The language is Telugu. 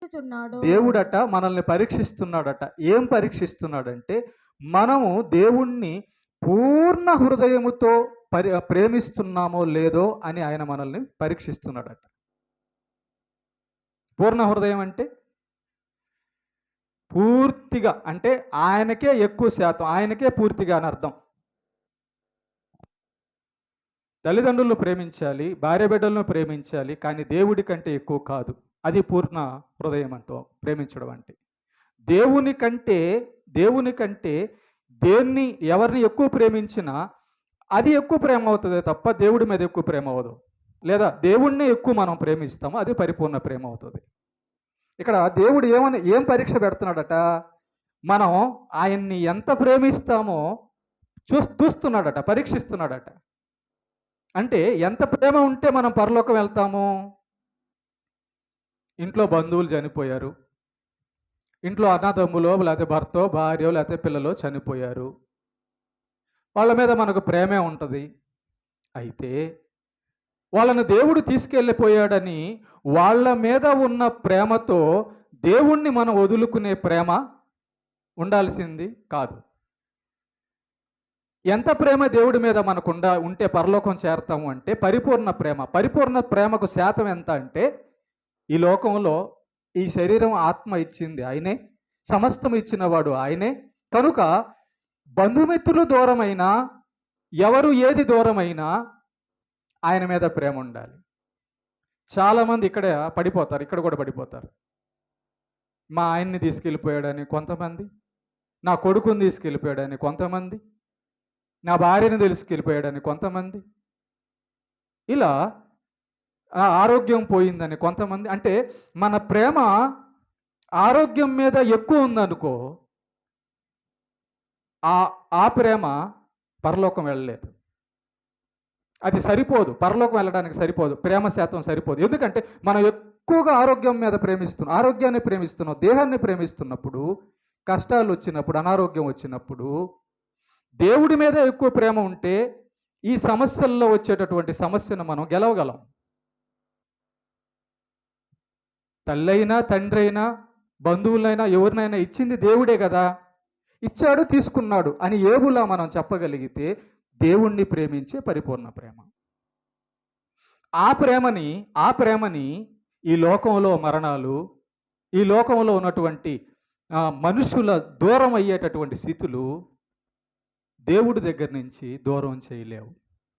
పరీక్షించుచున్నాడు. దేవుడట మనల్ని పరీక్షిస్తున్నాడట. ఏం పరీక్షిస్తున్నాడంటే, మనము దేవుణ్ణి పూర్ణ హృదయముతో ప్రేమిస్తున్నామో లేదో అని ఆయన మనల్ని పరీక్షిస్తున్నాడట. పూర్ణ హృదయం అంటే పూర్తిగా, అంటే ఆయనకే ఎక్కువ శాతం, ఆయనకే పూర్తిగా అని అర్థం. తల్లిదండ్రులను ప్రేమించాలి, భార్య బిడ్డలను ప్రేమించాలి, కానీ దేవుడి కంటే ఎక్కువ కాదు. అది పూర్ణ హృదయం అంటూ ప్రేమించడం అంటే. దేవుని కంటే దేన్ని ఎవరిని ఎక్కువ ప్రేమించినా అది ఎక్కువ ప్రేమ అవుతుంది తప్ప దేవుడి మీద ఎక్కువ ప్రేమ అవ్వదు. లేదా దేవుణ్ణి ఎక్కువ మనం ప్రేమిస్తాము, అది పరిపూర్ణ ప్రేమ అవుతుంది. ఇక్కడ దేవుడు ఏం పరీక్ష పెడుతున్నాడట, మనం ఆయన్ని ఎంత ప్రేమిస్తామో చూస్తున్నాడట, పరీక్షిస్తున్నాడట. అంటే ఎంత ప్రేమ ఉంటే మనం పరలోకం వెళ్తాము? ఇంట్లో బంధువులు చనిపోయారు, ఇంట్లో అన్నదమ్ములో లేకపోతే భర్తో భార్యో లేకపోతే పిల్లలో చనిపోయారు, వాళ్ళ మీద మనకు ప్రేమే ఉంటుంది. అయితే వాళ్ళను దేవుడు తీసుకెళ్ళిపోయాడని వాళ్ళ మీద ఉన్న ప్రేమతో దేవుణ్ణి మనం వదులుకునే ప్రేమ ఉండాల్సింది కాదు. ఎంత ప్రేమ దేవుడి మీద మనకు ఉంటే పరలోకం చేరతాము అంటే పరిపూర్ణ ప్రేమ. పరిపూర్ణ ప్రేమకు శాతం ఎంత అంటే, ఈ లోకంలో ఈ శరీరం ఆత్మ ఇచ్చింది ఆయనే, సమస్తం ఇచ్చినవాడు ఆయనే. కనుక బంధుమిత్రులు దూరమైనా, ఎవరు ఏది దూరమైనా ఆయన మీద ప్రేమ ఉండాలి. చాలామంది ఇక్కడ కూడా పడిపోతారు. మా ఆయన్ని తీసుకెళ్ళిపోయాడని కొంతమంది, నా కొడుకుని తీసుకెళ్ళిపోయాడని కొంతమంది, నా భార్యను తీసుకెళ్ళిపోయాడని కొంతమంది, ఇలా ఆరోగ్యం పోయిందని కొంతమంది. అంటే మన ప్రేమ ఆరోగ్యం మీద ఎక్కువ ఉందనుకో, ఆ ప్రేమ పరలోకం వెళ్ళలేదు. అది సరిపోదు, పరలోకం వెళ్ళడానికి సరిపోదు, ప్రేమ శాతం సరిపోదు. ఎందుకంటే మనం ఎక్కువగా ఆరోగ్యాన్ని ప్రేమిస్తున్నాం, దేహాన్ని ప్రేమిస్తున్నప్పుడు, కష్టాలు వచ్చినప్పుడు, అనారోగ్యం వచ్చినప్పుడు దేవుడి మీద ఎక్కువ ప్రేమ ఉంటే ఈ సమస్యల్లో వచ్చేటటువంటి సమస్యను మనం గెలవగలం. తల్లైనా తండ్రి అయినా బంధువులైనా ఎవరినైనా ఇచ్చింది దేవుడే కదా, ఇచ్చాడు తీసుకున్నాడు అని ఏబులా మనం చెప్పగలిగితే దేవుణ్ణి ప్రేమించే పరిపూర్ణ ప్రేమ. ఆ ప్రేమని ఈ లోకంలో మరణాలు, ఈ లోకంలో ఉన్నటువంటి మనుషుల దూరం అయ్యేటటువంటి స్థితులు దేవుడి దగ్గర నుంచి దూరం చేయలేవు.